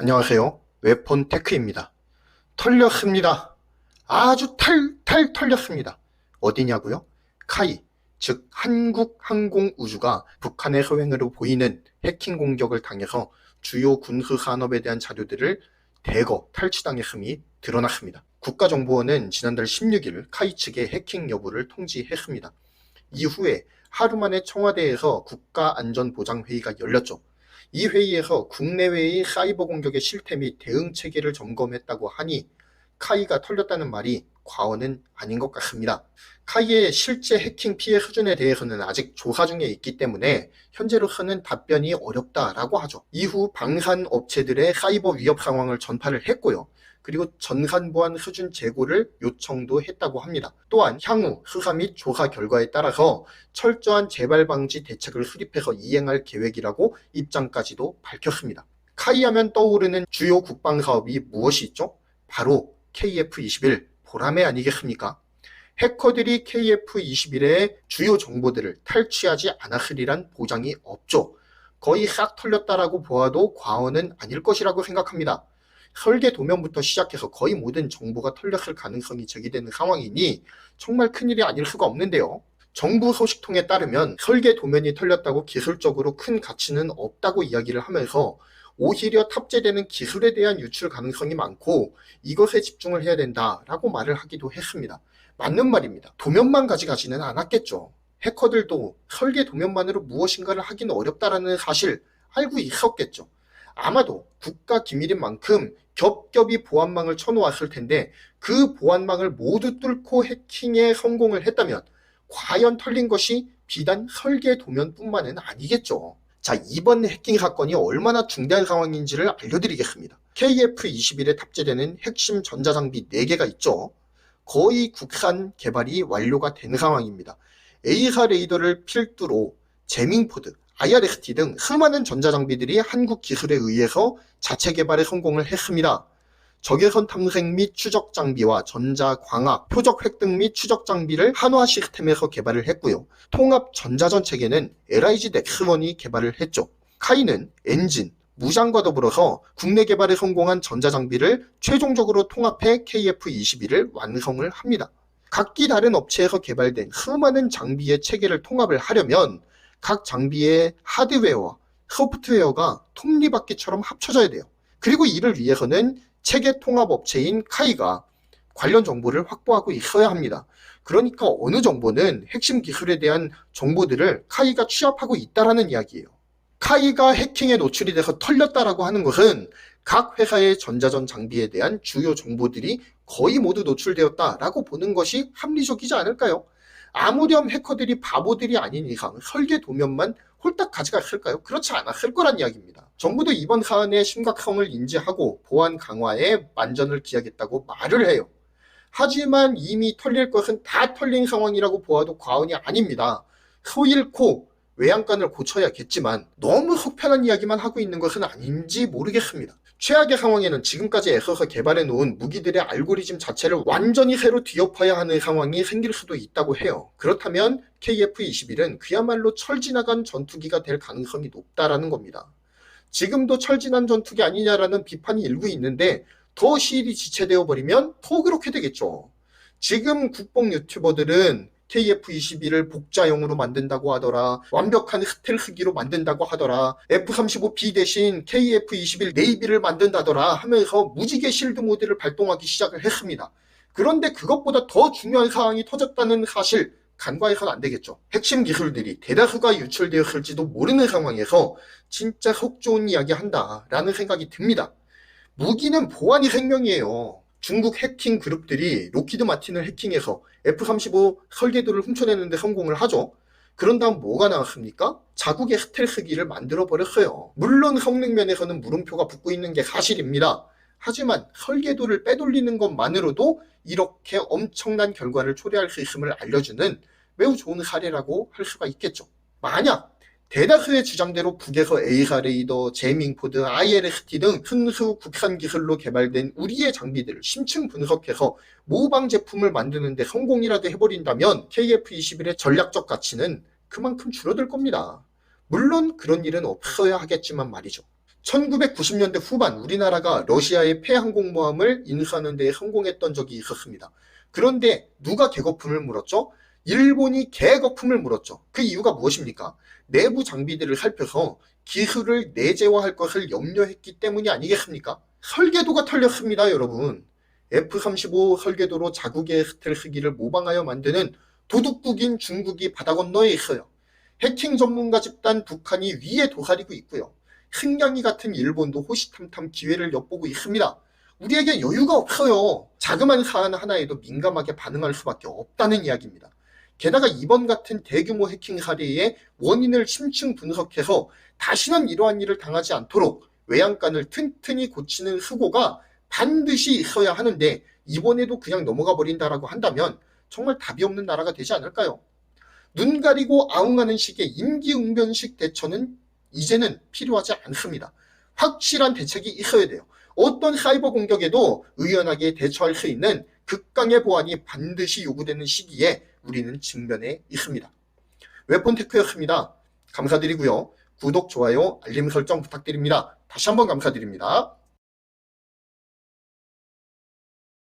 안녕하세요. 웨폰테크입니다. 털렸습니다. 아주 탈탈 털렸습니다. 어디냐고요? 카이, 즉 한국항공우주가 북한의 소행으로 보이는 해킹 공격을 당해서 주요 군수 산업에 대한 자료들을 대거 탈취당했음이 드러났습니다. 국가정보원은 지난달 16일 카이 측의 해킹 여부를 통지했습니다. 이후에 하루 만에 청와대에서 국가안전보장회의가 열렸죠. 이 회의에서 국내외의 사이버 공격의 실태 및 대응 체계를 점검했다고 하니 카이가 털렸다는 말이 과언은 아닌 것 같습니다. 카이의 실제 해킹 피해 수준에 대해서는 아직 조사 중에 있기 때문에 현재로서는 답변이 어렵다라고 하죠. 이후 방산 업체들의 사이버 위협 상황을 전파를 했고요. 그리고 전산보안 수준 재고를 요청도 했다고 합니다. 또한 향후 수사 및 조사 결과에 따라서 철저한 재발 방지 대책을 수립해서 이행할 계획이라고 입장까지도 밝혔습니다. 카이 하면 떠오르는 주요 국방 사업이 무엇이 있죠? 바로 KF-21 보라매 아니겠습니까? 해커들이 KF-21의 주요 정보들을 탈취하지 않았으리란 보장이 없죠. 거의 싹 털렸다라고 보아도 과언은 아닐 것이라고 생각합니다. 설계 도면부터 시작해서 거의 모든 정보가 털렸을 가능성이 제기되는 상황이니 정말 큰일이 아닐 수가 없는데요. 정부 소식통에 따르면 설계 도면이 털렸다고 기술적으로 큰 가치는 없다고 이야기를 하면서 오히려 탑재되는 기술에 대한 유출 가능성이 많고 이것에 집중을 해야 된다라고 말을 하기도 했습니다. 맞는 말입니다. 도면만 가져가지는 않았겠죠. 해커들도 설계 도면만으로 무엇인가를 하기는 어렵다라는 사실 알고 있었겠죠. 아마도 국가 기밀인 만큼 겹겹이 보안망을 쳐놓았을 텐데 그 보안망을 모두 뚫고 해킹에 성공을 했다면 과연 털린 것이 비단 설계 도면뿐만은 아니겠죠. 자, 이번 해킹 사건이 얼마나 중대한 상황인지를 알려드리겠습니다. KF-21에 탑재되는 핵심 전자장비 4개가 있죠. 거의 국산 개발이 완료가 된 상황입니다. A사 레이더를 필두로 제밍포드, IRST 등 수많은 전자장비들이 한국 기술에 의해서 자체 개발에 성공을 했습니다. 적외선 탐색 및 추적 장비와 전자광학, 표적 획득 및 추적 장비를 한화 시스템에서 개발을 했고요. 통합 전자전 체계는 LIG 넥스원이 개발을 했죠. 카이는 엔진, 무장과 더불어서 국내 개발에 성공한 전자장비를 최종적으로 통합해 KF-21을 완성을 합니다. 각기 다른 업체에서 개발된 수많은 장비의 체계를 통합을 하려면 각 장비의 하드웨어와 소프트웨어가 톱니바퀴처럼 합쳐져야 돼요. 그리고 이를 위해서는 체계 통합 업체인 카이가 관련 정보를 확보하고 있어야 합니다. 그러니까 어느 정보는 핵심 기술에 대한 정보들을 카이가 취합하고 있다라는 이야기예요. 카이가 해킹에 노출이 돼서 털렸다라고 하는 것은 각 회사의 전자전 장비에 대한 주요 정보들이 거의 모두 노출되었다라고 보는 것이 합리적이지 않을까요? 아무렴 해커들이 바보들이 아닌 이상 설계 도면만 홀딱 가져갔을까요? 그렇지 않았을 거란 이야기입니다. 정부도 이번 사안의 심각성을 인지하고 보안 강화에 만전을 기하겠다고 말을 해요. 하지만 이미 털릴 것은 다 털린 상황이라고 보아도 과언이 아닙니다. 소 잃고 외양간을 고쳐야겠지만 너무 속편한 이야기만 하고 있는 것은 아닌지 모르겠습니다. 최악의 상황에는 지금까지 애써서 개발해 놓은 무기들의 알고리즘 자체를 완전히 새로 뒤엎어야 하는 상황이 생길 수도 있다고 해요. 그렇다면 KF-21은 그야말로 철지나간 전투기가 될 가능성이 높다라는 겁니다. 지금도 철진한 전투기 아니냐라는 비판이 일부 있는데 더 시일이 지체되어 버리면 더 그렇게 되겠죠. 지금 국뽕 유튜버들은 KF-21을 복자형으로 만든다고 하더라, 완벽한 스텔스기로 만든다고 하더라, F-35B 대신 KF-21 네이비를 만든다더라 하면서 무지개 실드 모드를 발동하기 시작을 했습니다. 그런데 그것보다 더 중요한 사항이 터졌다는 사실 간과해서는 안 되겠죠. 핵심 기술들이 대다수가 유출되었을지도 모르는 상황에서 진짜 속 좋은 이야기 한다라는 생각이 듭니다. 무기는 보안이 생명이에요. 중국 해킹 그룹들이 록히드 마틴을 해킹해서 F-35 설계도를 훔쳐내는데 성공을 하죠. 그런 다음 뭐가 나왔습니까? 자국의 스텔스기를 만들어 버렸어요. 물론 성능 면에서는 물음표가 붙고 있는 게 사실입니다. 하지만 설계도를 빼돌리는 것만으로도 이렇게 엄청난 결과를 초래할 수 있음을 알려주는 매우 좋은 사례라고 할 수가 있겠죠. 만약 대다수의 주장대로 북에서 A사 레이더, 제밍포드, IRST 등 순수 국산 기술로 개발된 우리의 장비들을 심층 분석해서 모방 제품을 만드는데 성공이라도 해버린다면 KF-21의 전략적 가치는 그만큼 줄어들 겁니다. 물론 그런 일은 없어야 하겠지만 말이죠. 1990년대 후반 우리나라가 러시아의 폐항공모함을 인수하는 데 성공했던 적이 있었습니다. 그런데 누가 개거품을 물었죠? 일본이 개거품을 물었죠. 그 이유가 무엇입니까? 내부 장비들을 살펴서 기술을 내재화할 것을 염려했기 때문이 아니겠습니까? 설계도가 털렸습니다, 여러분. F-35 설계도로 자국의 스텔스기를 모방하여 만드는 도둑국인 중국이 바다 건너에 있어요. 해킹 전문가 집단 북한이 위에 도사리고 있고요. 승냥이 같은 일본도 호시탐탐 기회를 엿보고 있습니다. 우리에게 여유가 없어요. 자그마한 사안 하나에도 민감하게 반응할 수밖에 없다는 이야기입니다. 게다가 이번 같은 대규모 해킹 사례의 원인을 심층 분석해서 다시는 이러한 일을 당하지 않도록 외양간을 튼튼히 고치는 수고가 반드시 있어야 하는데 이번에도 그냥 넘어가 버린다라고 한다면 정말 답이 없는 나라가 되지 않을까요? 눈 가리고 아웅하는 식의 임기응변식 대처는 이제는 필요하지 않습니다. 확실한 대책이 있어야 돼요. 어떤 사이버 공격에도 의연하게 대처할 수 있는 극강의 보안이 반드시 요구되는 시기에 우리는 직면해 있습니다. 웹폰테크였습니다. 감사드리고요. 구독, 좋아요, 알림 설정 부탁드립니다. 다시 한번 감사드립니다.